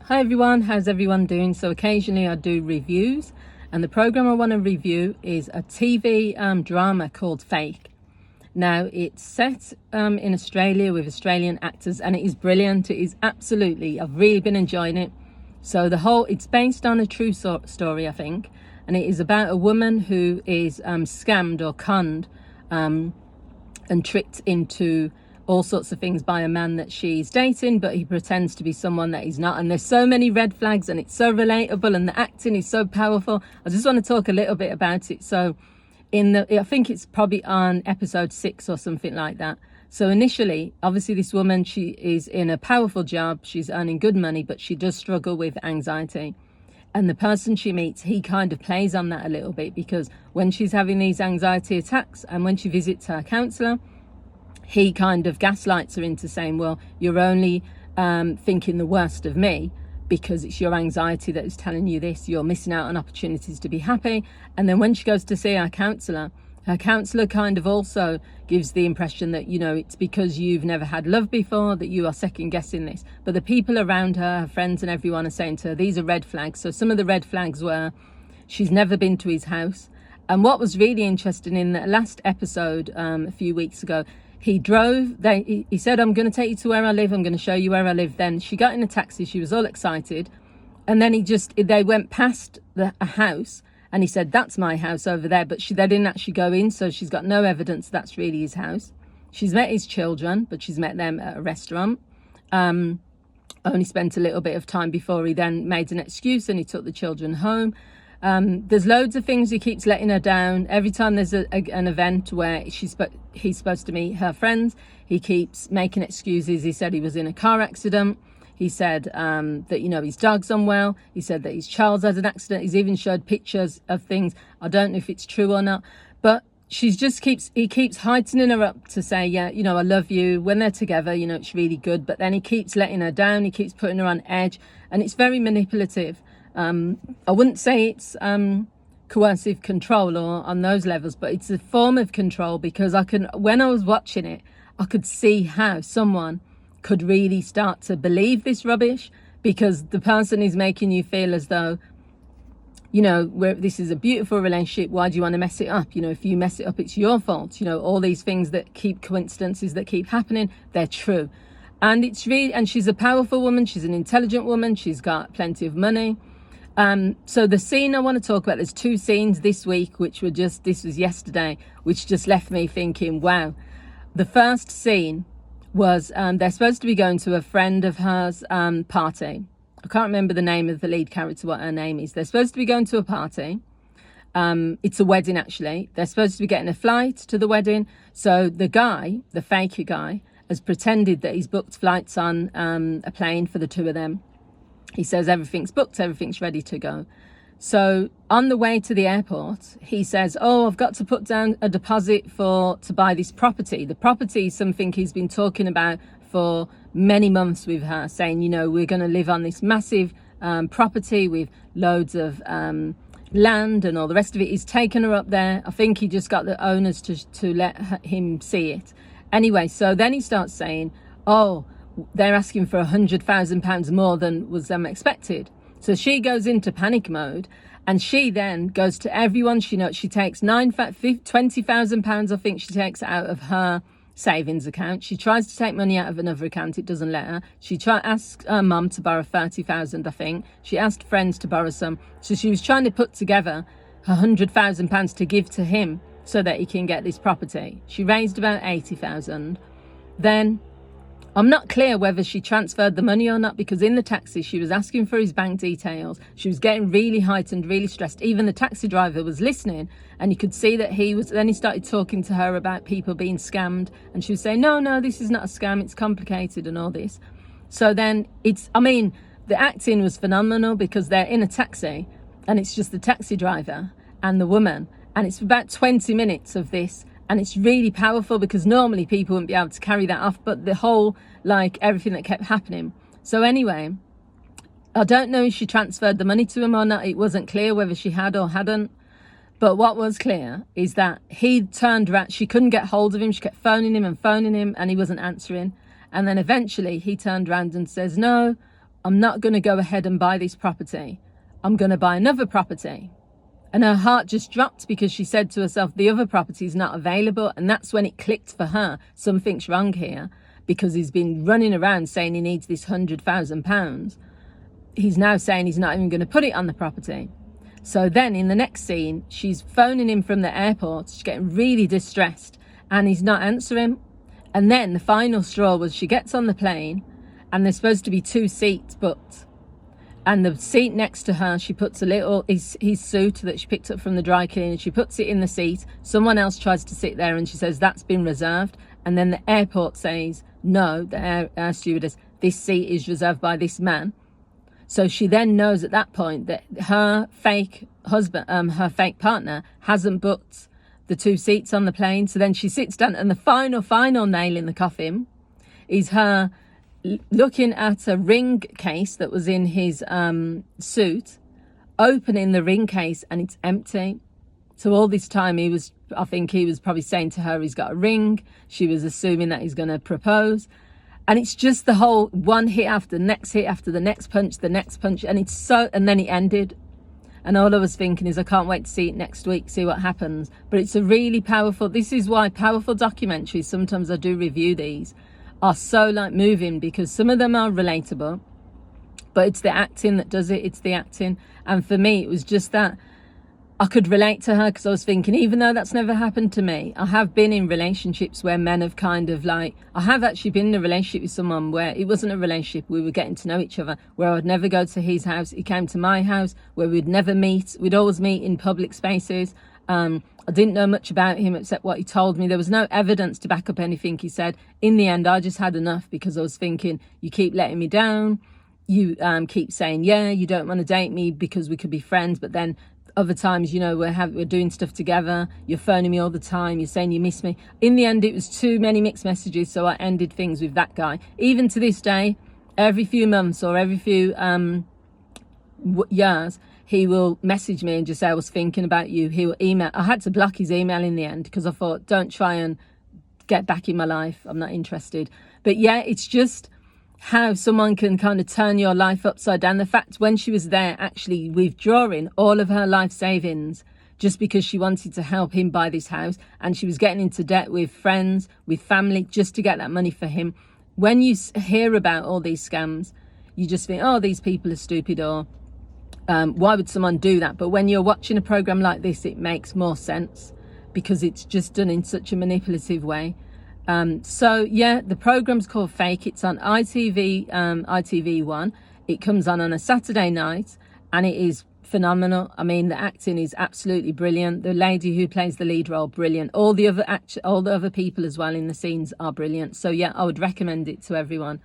Hi everyone, how's everyone doing? So occasionally I do reviews, and the program I want to review is a TV drama called Fake. Now it's set in Australia with Australian actors, and it is brilliant. It is absolutely, I've really been enjoying it. So it's based on a true story, I think, and it is about a woman who is scammed or conned and tricked into all sorts of things by a man that she's dating, but he pretends to be someone that he's not. And there's so many red flags, and it's so relatable, and the acting is so powerful. I just want to talk a little bit about it. So I think it's probably on episode 6 or something like that. So initially, obviously this woman, she is in a powerful job, she's earning good money, but she does struggle with anxiety. And the person she meets, he kind of plays on that a little bit, because when she's having these anxiety attacks and when she visits her counsellor, he kind of gaslights her into saying, well, you're only thinking the worst of me because it's your anxiety that is telling you this. You're missing out on opportunities to be happy. And then when she goes to see her counsellor kind of also gives the impression that, you know, it's because you've never had love before that you are second guessing this. But the people around her, her friends and everyone, are saying to her, these are red flags. So some of the red flags were she's never been to his house. And what was really interesting in the last episode a few weeks ago, he said, I'm going to take you to where I live. I'm going to show you where I live. Then she got in a taxi. She was all excited. And then they went past a house, and he said, that's my house over there. But they didn't actually go in. So she's got no evidence that's really his house. She's met his children, but she's met them at a restaurant. Only spent a little bit of time before he then made an excuse and he took the children home. There's loads of things he keeps letting her down. Every time there's an event where he's supposed to meet her friends, he keeps making excuses. He said he was in a car accident. He said that, you know, his dog's unwell. He said that his child's had an accident. He's even showed pictures of things. I don't know if it's true or not, but he keeps heightening her up to say, yeah, you know, I love you. When they're together, you know, it's really good. But then he keeps letting her down. He keeps putting her on edge, and it's very manipulative. I wouldn't say it's coercive control or on those levels, but it's a form of control, because when I was watching it, I could see how someone could really start to believe this rubbish, because the person is making you feel as though, you know, this is a beautiful relationship. Why do you want to mess it up? You know, if you mess it up, it's your fault. You know, all these things coincidences that keep happening, they're true. And and she's a powerful woman. She's an intelligent woman. She's got plenty of money. So the scene I want to talk about, there's 2 scenes this week, this was yesterday, which just left me thinking, wow. The first scene was, they're supposed to be going to a friend of hers party. I can't remember the name of the lead character, what her name is. They're supposed to be going to a party. It's a wedding, actually. They're supposed to be getting a flight to the wedding. So the guy, the faker guy, has pretended that he's booked flights on a plane for the 2 of them. He says everything's booked, everything's ready to go. So on the way to the airport, he says, oh, I've got to put down a deposit to buy this property. The property is something he's been talking about for many months with her, saying, you know, we're going to live on this massive property with loads of land and all the rest of it. He's taken her up there. I think he just got the owners to let him see it. Anyway, so then he starts saying, oh, they're asking for £100,000 more than was expected. So she goes into panic mode, and she then goes to everyone she knows. She takes £20,000, I think she takes out of her savings account. She tries to take money out of another account. It doesn't let her. She asks her mum to borrow 30,000, I think. She asked friends to borrow some. So she was trying to put together £100,000 to give to him so that he can get this property. She raised about 80,000. Then I'm not clear whether she transferred the money or not, because in the taxi she was asking for his bank details. She was getting really heightened, really stressed. Even the taxi driver was listening, and you could see that then he started talking to her about people being scammed, and she was saying, no, this is not a scam, it's complicated and all this. So then the acting was phenomenal, because they're in a taxi and it's just the taxi driver and the woman, and it's about 20 minutes of this. And it's really powerful, because normally people wouldn't be able to carry that off, but the whole, everything that kept happening. So anyway, I don't know if she transferred the money to him or not. It wasn't clear whether she had or hadn't. But what was clear is that he turned around. She couldn't get hold of him. She kept phoning him, and he wasn't answering. And then eventually he turned around and says, no, I'm not going to go ahead and buy this property. I'm going to buy another property. And her heart just dropped because she said to herself, the other property is not available. And that's when it clicked for her. Something's wrong here, because he's been running around saying he needs this £100,000. He's now saying he's not even going to put it on the property. So then in the next scene, she's phoning him from the airport. She's getting really distressed and he's not answering. And then the final straw was she gets on the plane and there's supposed to be 2 seats booked. And the seat next to her, she puts a little, his suit that she picked up from the dry cleaner, she puts it in the seat. Someone else tries to sit there and she says, that's been reserved. And then the airport says, no, the air stewardess, this seat is reserved by this man. So she then knows at that point that her fake husband, her fake partner, hasn't booked the 2 seats on the plane. So then she sits down, and the final nail in the coffin is her looking at a ring case that was in his suit, opening the ring case, and it's empty. So all this time I think he was probably saying to her he's got a ring. She was assuming that he's going to propose. And it's just the whole one hit after the next hit after the next punch, and it's so, and then it ended. And all I was thinking is I can't wait to see it next week, see what happens. But it's a really powerful, this is why powerful documentaries, sometimes I do review these, are so like moving, because some of them are relatable, but it's the acting that does it. It's the acting. And for me, it was just that I could relate to her, because I was thinking, even though that's never happened to me, I have been in relationships where men have kind of like, I have actually been in a relationship with someone where it wasn't a relationship, we were getting to know each other, where I would never go to his house, he came to my house, where we'd never meet, we'd always meet in public spaces. I didn't know much about him except what he told me. There was no evidence to back up anything he said. In the end, I just had enough, because I was thinking, you keep letting me down, you keep saying, yeah, you don't want to date me because we could be friends, but then other times, you know, we're doing stuff together, you're phoning me all the time, you're saying you miss me. In the end, it was too many mixed messages, so I ended things with that guy. Even to this day, every few months or every few years, he will message me and just say, I was thinking about you. He will email. I had to block his email in the end, because I thought, don't try and get back in my life, I'm not interested. But yeah, it's just how someone can kind of turn your life upside down. The fact when she was there actually withdrawing all of her life savings just because she wanted to help him buy this house, and she was getting into debt with friends, with family, just to get that money for him. When you hear about all these scams, you just think, oh, these people are stupid, or why would someone do that? But when you're watching a program like this, it makes more sense, because it's just done in such a manipulative way. So yeah, the program's called Fake. It's on ITV, ITV1. It comes on a Saturday night, and it is phenomenal. I mean, the acting is absolutely brilliant. The lady who plays the lead role, brilliant. All the other people as well in the scenes are brilliant. So yeah, I would recommend it to everyone.